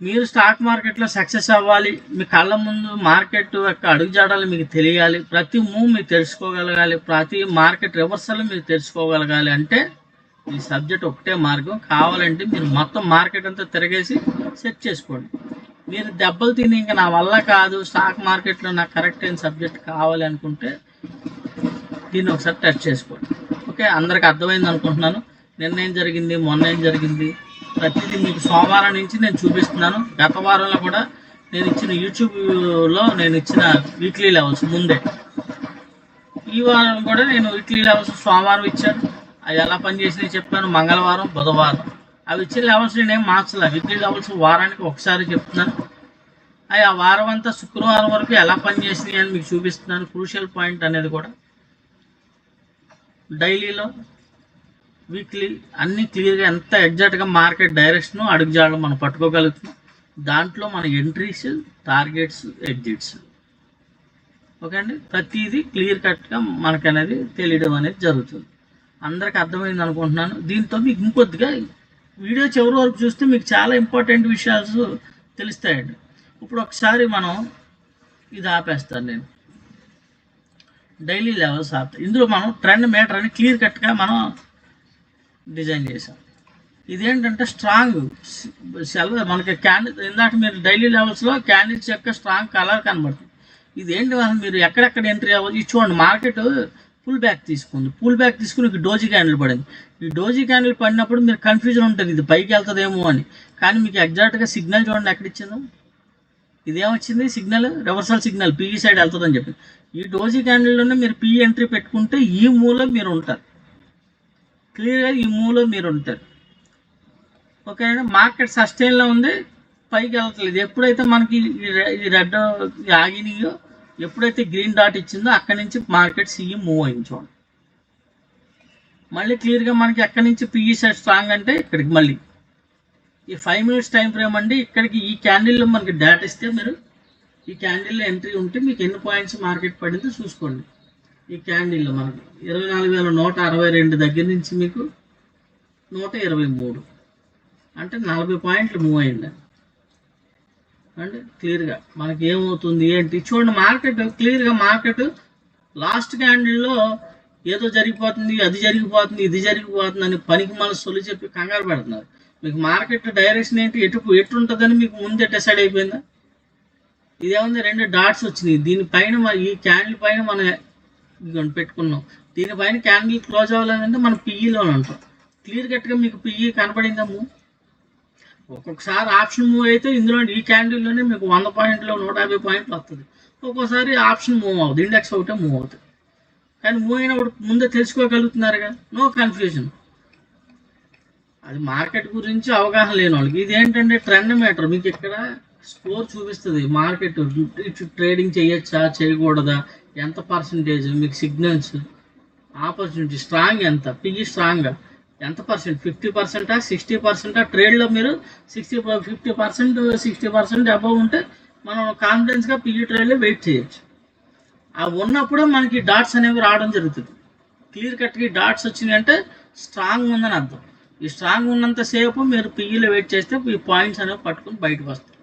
మీరు స్టాక్ మార్కెట్లో సక్సెస్ అవ్వాలి, మీ కళ్ళ ముందు మార్కెట్ యొక్క అడుగుజాడలు మీకు తెలియాలి, ప్రతి మూవ్ మీరు తెలుసుకోగలగాలి, ప్రతి మార్కెట్ రివర్సల్ మీరు తెలుసుకోగలగాలి అంటే ఈ సబ్జెక్ట్ ఒకటే మార్గం. కావాలంటే మీరు మొత్తం మార్కెట్ అంతా తిరగేసి సెట్ చేసుకోండి. మీరు దెబ్బలు తిని ఇంకా నా వల్ల కాదు, స్టాక్ మార్కెట్లో నాకు కరెక్ట్ అయిన సబ్జెక్ట్ కావాలి అనుకుంటే దీన్ని ఒకసారి టచ్ చేసుకోండి. ఓకే, అందరికి అర్థమైంది అనుకుంటున్నాను. నిన్న ఏం జరిగింది, మొన్న ఏం జరిగింది, ప్రతిదీ మీకు సోమవారం నుంచి నేను చూపిస్తున్నాను. గత వారంలో కూడా నేను ఇచ్చిన యూట్యూబ్లో నేను ఇచ్చిన వీక్లీ లెవెల్స్ ముందే, ఈ వారం కూడా నేను వీక్లీ లెవెల్స్ సోమవారం ఇచ్చాను. అవి ఎలా పనిచేసినాయి చెప్పాను. మంగళవారం, బుధవారం అవి ఇచ్చిన లెవెల్స్ నేనేం మార్చలే. వీక్లీ లెవెల్స్ వారానికి ఒకసారి చెప్తున్నాను. అవి ఆ వారం అంతా శుక్రవారం వరకు ఎలా పనిచేసినాయి అని మీకు చూపిస్తున్నాను. క్రూషియల్ పాయింట్ అనేది కూడా డైలీలో, వీక్లీ అన్నీ క్లియర్గా ఎంత ఎగ్జాక్ట్గా మార్కెట్ డైరెక్షన్ అడుగుజాడడం మనం పట్టుకోగలుగుతున్నాం. దాంట్లో మన ఎంట్రీస్, టార్గెట్స్, ఎగ్జిట్స్, ఓకే అండి, ప్రతిదీ క్లియర్ కట్గా మనకనేది తెలియడం అనేది జరుగుతుంది. అందరికి అర్థమైంది అనుకుంటున్నాను. దీంతో మీకు ఇంకొద్దిగా వీడియో చివరి వరకు చూస్తే మీకు చాలా ఇంపార్టెంట్ విషయాలు తెలుస్తాయండి. ఇప్పుడు ఒకసారి మనం ఇది ఆపేస్తాను, నేను డైలీ లెవెల్స్ ఆపుతాను. ఇందులో మనం ట్రెండ్ మీటర్ అని క్లియర్ కట్గా మనం డిజైన్ చేసాం. ఇదేంటంటే స్ట్రాంగ్ సెల్ మనకి క్యాండిల్, ఇందాక మీరు డైలీ లెవెల్స్లో క్యాండిల్స్ యొక్క స్ట్రాంగ్ కలర్ కనబడుతుంది. ఇదేంటి మీరు ఎక్కడెక్కడ ఎంట్రీ అవ్వాలి. ఇది చూడండి, మార్కెట్ పుల్ బ్యాక్ తీసుకుంది. పుల్ బ్యాక్ తీసుకుని డోజీ క్యాండిల్ పడింది. ఈ డోజీ క్యాండిల్ పడినప్పుడు మీరు కన్ఫ్యూజన్ ఉంటుంది, ఇది పైకి వెళ్తుందేమో అని. కానీ మీకు ఎగ్జాక్ట్గా సిగ్నల్ చూడండి ఎక్కడ ఇచ్చిందో. ఇదేమొచ్చింది signal, reversal signal, PE side వెళ్తుందని చెప్పి. ఈ డోజీ క్యాండిల్లోనే మీరు పిఈ ఎంట్రీ పెట్టుకుంటే ఈ మూల మీరు ఉంటారు, క్లియర్గా ఈ మూల మీరు ఉంటారు. ఓకే అండి, మార్కెట్ సస్టైన్లో ఉంది, పైకి వెళ్తలేదు. ఎప్పుడైతే మనకి ఈ రెడ్ ఆగినాయో, ఎప్పుడైతే గ్రీన్ డాట్ ఇచ్చిందో అక్కడి నుంచి మార్కెట్ సిఈ మూవ్ అయింది. చూడండి మళ్ళీ క్లియర్గా మనకి ఎక్కడి నుంచి పిఈ సైడ్ స్ట్రాంగ్ అంటే ఇక్కడికి మళ్ళీ ఈ 5 minutes టైం ఫ్రేమ్ అండి. ఇక్కడికి ఈ క్యాండిల్లో మనకి డేటా ఇస్తే మీరు ఈ క్యాండిల్లో ఎంట్రీ ఉంటే మీకు ఎన్ని పాయింట్స్ మార్కెట్ పడిందో చూసుకోండి. ఈ క్యాండిల్లో మనకి 24,162 దగ్గర నుంచి మీకు 123 అంటే 40 పాయింట్లు మూవ్ అయింది అంటే క్లియర్గా మనకి ఏమవుతుంది ఏంటి చూడండి. మార్కెట్ క్లియర్గా మార్కెట్ లాస్ట్ క్యాండిల్లో ఏదో జరిగిపోతుంది, అది జరిగిపోతుంది, ఇది జరిగిపోతుంది అని పనికి మన సొలి చెప్పి కంగారు పెడుతున్నారు. మీకు మార్కెట్ డైరెక్షన్ ఏంటి, ఎటు ఉంటుందని మీకు ముందే డిసైడ్ అయిపోయిందా. ఇదేముంది, 2 డాట్స్ వచ్చినాయి. దీనిపైన ఈ క్యాండిల్ పైన మనం పెట్టుకున్నాం. దీనిపైన క్యాండిల్ క్లోజ్ అవ్వాలంటే మనం పిఈలోనే ఉంటాం. క్లియర్ కట్గా మీకు పిఈ కనపడిందా మూవ్. ఒక్కొక్కసారి ఆప్షన్ మూవ్ అయితే ఇందులో ఈ క్యాండిల్లోనే మీకు 100 పాయింట్లు 150 పాయింట్లు వస్తుంది. ఒక్కోసారి ఆప్షన్ మూవ్ అవుతుంది, ఇండెక్స్ ఒకటే మూవ్ అవుతుంది. కానీ మూవ్ అయినప్పుడు ముందే తెలుసుకోగలుగుతున్నారుగా, నో కన్ఫ్యూజన్. అది మార్కెట్ గురించి అవగాహన లేని వాళ్ళకి. ఇది ఏంటంటే ట్రెండ్ మీటర్, మీకు ఇక్కడ స్కోర్ చూపిస్తుంది. మార్కెట్ ఇటు ట్రేడింగ్ చేయొచ్చా చేయకూడదా, ఎంత పర్సంటేజ్, మీకు సిగ్నల్స్, ఆపర్చునిటీ, స్ట్రాంగ్ ఎంత, పిఈ స్ట్రాంగ్గా ఎంత పర్సెంట్, 50%, 60%. ట్రేడ్లో మీరు 50%, 60% అబవ్ ఉంటే మనం కాన్ఫిడెన్స్గా పిఈ ట్రేడ్లో వెయిట్ చేయొచ్చు. అవి ఉన్నప్పుడే మనకి డాట్స్ అనేవి రావడం జరుగుతుంది. క్లియర్ కట్గా ఈ డాట్స్ వచ్చినాయి అంటే స్ట్రాంగ్ ఉందని అర్థం. ఈ స్ట్రాంగ్ ఉన్నంతసేపు మీరు పిఈలో వెయిట్ చేస్తే ఈ పాయింట్స్ అనేవి పట్టుకుని బయటకు వస్తాయి.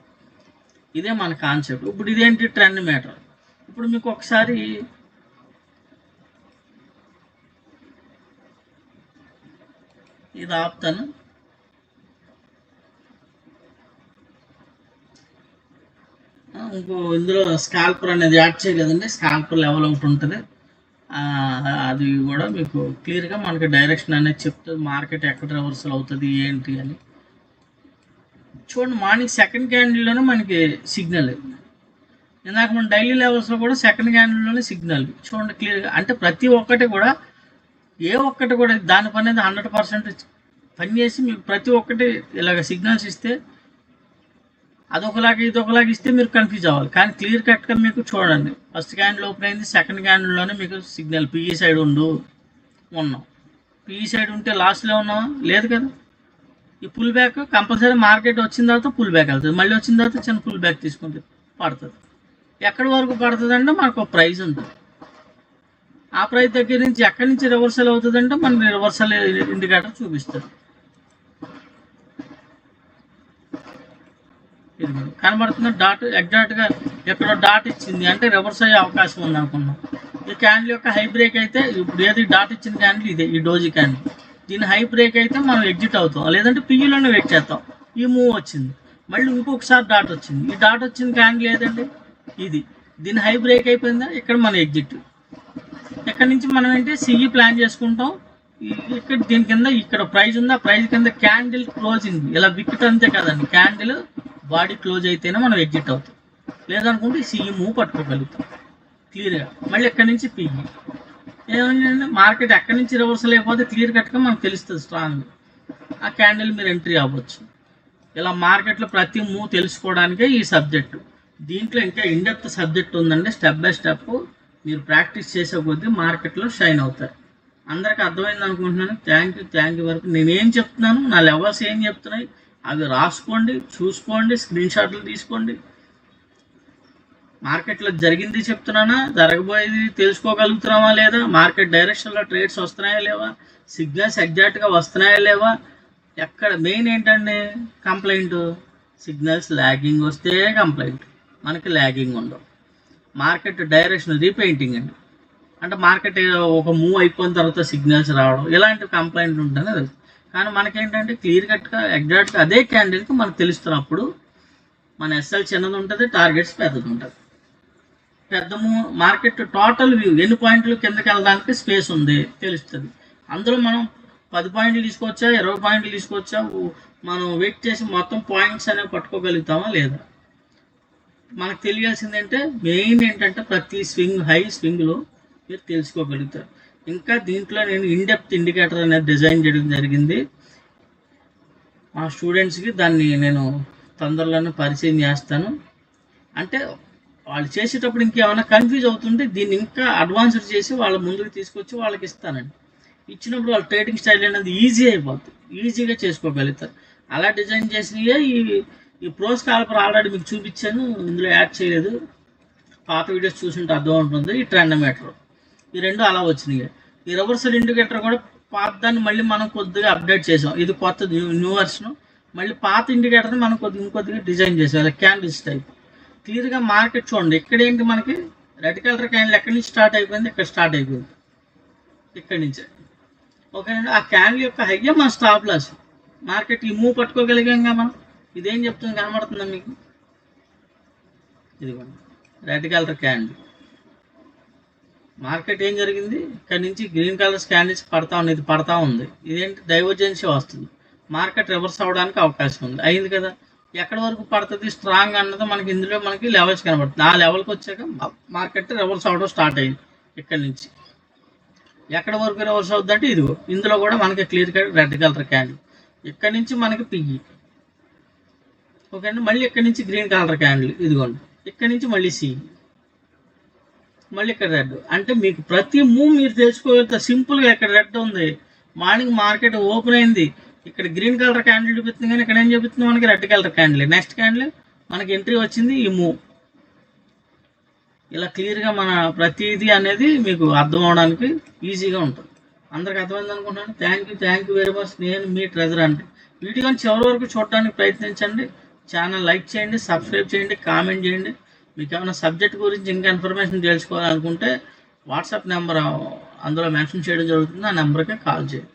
ఇదే మన కాన్సెప్ట్. ఇప్పుడు ఇదేంటి ట్రెండ్ మీటర్. ఇప్పుడు మీకు ఒకసారి ఇది ఆపుతాను. ఇంకో ఇందులో స్కాల్పర్ అనేది యాడ్ చేయలేదండి. స్కాల్పర్ లెవెల్ ఒకటి ఉంటుంది, అది కూడా మీకు క్లియర్గా మనకి డైరెక్షన్ అనేది చెప్తుంది. మార్కెట్ ఎక్కడ రివర్సల్ అవుతుంది ఏంటి అని చూడండి. మార్నింగ్ సెకండ్ క్యాండిల్లోనే మనకి సిగ్నల్. ఇందాక మన డైలీ లెవెల్స్లో కూడా సెకండ్ క్యాండిల్లోనే సిగ్నల్ చూడండి క్లియర్గా. అంటే ప్రతి ఒక్కటి కూడా ఏ ఒక్కటి కూడా దాని పని అనేది 100% పనిచేసి మీకు ప్రతి ఒక్కటి ఇలాగ సిగ్నల్స్ ఇస్తే అదొకలాగా ఇదొకలాగా ఇస్తే మీరు కన్ఫ్యూజ్ అవ్వాలి. కానీ క్లియర్ కట్గా మీకు చూడండి, ఫస్ట్ క్యాండిల్ ఓపెన్ అయింది, సెకండ్ క్యాండిల్లోనే మీకు సిగ్నల్ పిఈ సైడ్ ఉన్నాం. పిఈ సైడ్ ఉంటే లాస్ట్లో ఉన్నావా, లేదు కదా. ఈ పుల్ బ్యాక్ కంపల్సరీ మార్కెట్ వచ్చిన తర్వాత పుల్ బ్యాక్ వెళ్తుంది, మళ్ళీ వచ్చిన తర్వాత చిన్న పుల్ బ్యాక్ తీసుకుంటే పడుతుంది. ఎక్కడి వరకు పడుతుంది అంటే మనకు ఒక ప్రైస్ ఉంటుంది. ఆ ప్రైస్ దగ్గర నుంచి ఎక్కడి నుంచి రివర్సల్ అవుతుంది అంటే మనకి రివర్సల్ ఇండికేటర్ చూపిస్తుంది. ఇది కనబడుతున్న డాట్ ఎగ్జాక్ట్గా ఎక్కడో డాట్ ఇచ్చింది అంటే రివర్స్ అయ్యే అవకాశం ఉంది అనుకున్నాం. ఈ క్యాండిల్ యొక్క హై బ్రేక్ అయితే ఇప్పుడు ఏది డాట్ ఇచ్చిన క్యాండిల్ ఇదే, ఈ డోజీ క్యాండిల్. దీని హై బ్రేక్ అయితే మనం ఎగ్జిట్ అవుతాం, లేదంటే పిఈలోనే వెయిట్ చేస్తాం. ఈ మూవ్ వచ్చింది, మళ్ళీ ఇంకొకసారి డాట్ వచ్చింది. ఈ డాట్ వచ్చింది క్యాండిల్ ఏదండి, ఇది. దీని హై బ్రేక్ అయిపోయిందా, ఇక్కడ మన ఎగ్జిట్. ఇక్కడ నుంచి మనం ఏంటి సిఈ ప్లాన్ చేసుకుంటాం. ఇక్కడ దీని కింద ఇక్కడ ప్రైస్ ఉంది, ఆ ప్రైస్ కింద క్యాండిల్ క్లోజింగ్ ఇలా వికెట్ అంతే కదండి, క్యాండిల్ బాడీ క్లోజ్ అయితేనే మనం ఎగ్జిట్ అవుతాం, లేదనుకుంటే సిఈ మూవ్ పట్టుకోగలుగుతాం క్లియర్గా. మళ్ళీ ఎక్కడి నుంచి పిఈ ఏమైందంటే మార్కెట్ ఎక్కడి నుంచి రివర్సల్ అయిపోతే క్లియర్ కట్గా మనకు తెలుస్తుంది స్ట్రాంగ్. ఆ క్యాండిల్ మీరు ఎంట్రీ అవ్వచ్చు. ఇలా మార్కెట్లో ప్రతి మూవ్ తెలుసుకోవడానికే ఈ సబ్జెక్టు. దీంట్లో ఇంకా ఇన్డెప్త్ సబ్జెక్ట్ ఉందండి, స్టెప్ బై స్టెప్ మీరు ప్రాక్టీస్ చేసే కొద్దీ మార్కెట్లో షైన్ అవుతారు. అందరికి అర్థమైంది అనుకుంటున్నాను. థ్యాంక్ యూ వరకు నేనేం చెప్తున్నాను, నా లెవెల్స్ ఏం చెప్తున్నాయి అవి రాసుకోండి, చూసుకోండి, స్క్రీన్ షాట్లు తీసుకోండి. మార్కెట్లో జరిగింది చెప్తున్నానా, జరగబోయేది తెలుసుకోగలుగుతున్నామా లేదా, మార్కెట్ డైరెక్షన్లో ట్రేడ్స్ వస్తున్నాయా లేవా, సిగ్నల్స్ ఎగ్జాక్ట్గా వస్తున్నాయా లేవా. ఎక్కడ మెయిన్ ఏంటండి కంప్లైంట్, సిగ్నల్స్ ల్యాగింగ్ వస్తే కంప్లైంట్, మనకి ల్యాగింగ్ ఉండవు. మార్కెట్ డైరెక్షన్ రీపెయింటింగ్ అండి, అంటే మార్కెట్ ఒక మూవ్ అయిపోయిన తర్వాత సిగ్నల్స్ రావడం, ఇలాంటి కంప్లైంట్ ఉంటేనే తెలుసు. కానీ మనకేంటంటే క్లియర్ కట్గా ఎగ్జాక్ట్గా అదే క్యాండిల్కి మనకు తెలుస్తున్నప్పుడు మన ఎస్ఎల్ చిన్నది ఉంటుంది, టార్గెట్స్ పెద్దది ఉంటుంది. పెద్ద మార్కెట్ టోటల్ వ్యూ ఎన్ని పాయింట్లు కిందకి వెళ్ళడానికి స్పేస్ ఉంది తెలుస్తుంది. అందులో మనం 10 పాయింట్లు తీసుకోవచ్చా, 20 పాయింట్లు తీసుకోవచ్చా, మనం వెయిట్ చేసి మొత్తం పాయింట్స్ అనేవి పట్టుకోగలుగుతామా లేదా. మనకు తెలియాల్సింది అంటే మెయిన్ ఏంటంటే ప్రతి స్వింగ్ హై స్వింగ్లో మీరు తెలుసుకోగలుగుతారు. ఇంకా దీంట్లో నేను ఇన్డెప్త్ ఇండికేటర్ అనేది డిజైన్ చేయడం జరిగింది మా స్టూడెంట్స్కి. దాన్ని నేను తొందరలోనే పరిచయం చేస్తాను. అంటే వాళ్ళు చేసేటప్పుడు ఇంకేమైనా కన్ఫ్యూజ్ అవుతుంటే దీన్ని ఇంకా అడ్వాన్స్డ్ చేసి వాళ్ళ ముందుకు తీసుకొచ్చి వాళ్ళకి ఇస్తానండి. ఇచ్చినప్పుడు వాళ్ళ ట్రేడింగ్ స్టైల్ అనేది ఈజీ అయిపోతుంది, ఈజీగా చేసుకోగలుగుతారు. అలా డిజైన్ చేసినవే ఈ ప్రోస్ కాల్పర్ ఆల్రెడీ మీకు చూపించాను, ఇందులో యాడ్ చేయలేదు. పాత వీడియోస్ చూసుంటే అర్థం ఉంటుంది. ఈ ట్రెండ్ మీటర్ ఈ రెండు అలా వచ్చినాయి. ఈ రివర్సల్ ఇండికేటర్ కూడా పాత దాన్ని మళ్ళీ మనం కొద్దిగా అప్డేట్ చేసాం. ఇది కొత్త న్యూ వర్షన్. మళ్ళీ పాత ఇండికేటర్ని మనం ఇంకొద్దిగా డిజైన్ చేసాం, అలా క్యాండిల్స్ టైప్. క్లియర్గా మార్కెట్ చూడండి. ఇక్కడ ఏంటి మనకి రెడ్ కలర్ క్యాండిల్ ఎక్కడి నుంచి స్టార్ట్ అయిపోయింది, ఇక్కడ స్టార్ట్ అయిపోయింది, ఇక్కడి నుంచే. ఓకేనండి, ఆ క్యాండిల్ యొక్క హైయే మన స్టాప్ లాస్. మార్కెట్ ఈ మూవ్ పట్టుకోగలిగాంగా మనం. ఇదేం చెప్తుంది కనబడుతుందా మీకు, ఇదిగోండి రెడ్ కలర్ క్యాండిల్. మార్కెట్ ఏం జరిగింది, ఇక్కడ నుంచి గ్రీన్ కలర్ క్యాండిల్స్ పడతా ఉంది, ఇది పడతా ఉంది. ఇదేంటి డైవర్జెన్సీ వస్తుంది, మార్కెట్ రివర్స్ అవ్వడానికి అవకాశం ఉంది. అయింది కదా. ఎక్కడి వరకు పడుతుంది స్ట్రాంగ్ అన్నది మనకి ఇందులో మనకి లెవెల్స్ కనబడుతుంది. ఆ లెవెల్కి వచ్చాక మార్కెట్ రివర్స్ అవ్వడం స్టార్ట్ అయింది. ఇక్కడ నుంచి ఎక్కడి వరకు రివర్స్ అవుతుంది అంటే ఇదిగో ఇందులో కూడా మనకి clear cut red colour candle. ఇక్కడ నుంచి మనకి పిఈ. ఓకే అండి, మళ్ళీ ఇక్కడ నుంచి గ్రీన్ కలర్ క్యాండిల్ ఇదిగోండి, ఇక్కడ నుంచి మళ్ళీ సి, మళ్ళీ ఇక్కడ రెడ్. అంటే మీకు ప్రతి మూవ్ మీరు తెలుసుకోగలుగుతారు సింపుల్గా. ఇక్కడ రెడ్ ఉంది, మార్నింగ్ మార్కెట్ ఓపెన్ అయింది, ఇక్కడ గ్రీన్ కలర్ క్యాండిల్ చూపిస్తుంది, కానీ ఇక్కడ ఏం చూపిస్తుంది మనకి red colour candle. Next candle మనకి ఎంట్రీ వచ్చింది, ఈ మూవ్. ఇలా క్లియర్గా మన ప్రతిదీ అనేది మీకు అర్థం అవడానికి ఈజీగా ఉంటుంది. అందరికి అర్థమైంది అనుకుంటున్నాను. Thank you very much. నేను మీ ట్రెజర్ అంటే. వీడియోని చివరి వరకు చూడడానికి ప్రయత్నించండి. ఛానల్ లైక్ చేయండి, సబ్స్క్రైబ్ చేయండి, కామెంట్ చేయండి. మీకు ఏమైనా సబ్జెక్ట్ గురించి ఇంకా ఇన్ఫర్మేషన్ తెలుసుకోవాలనుకుంటే వాట్సాప్ నెంబర్ అందులో మెన్షన్ చేయడం జరుగుతుంది, ఆ నెంబర్కి కాల్ చేయండి.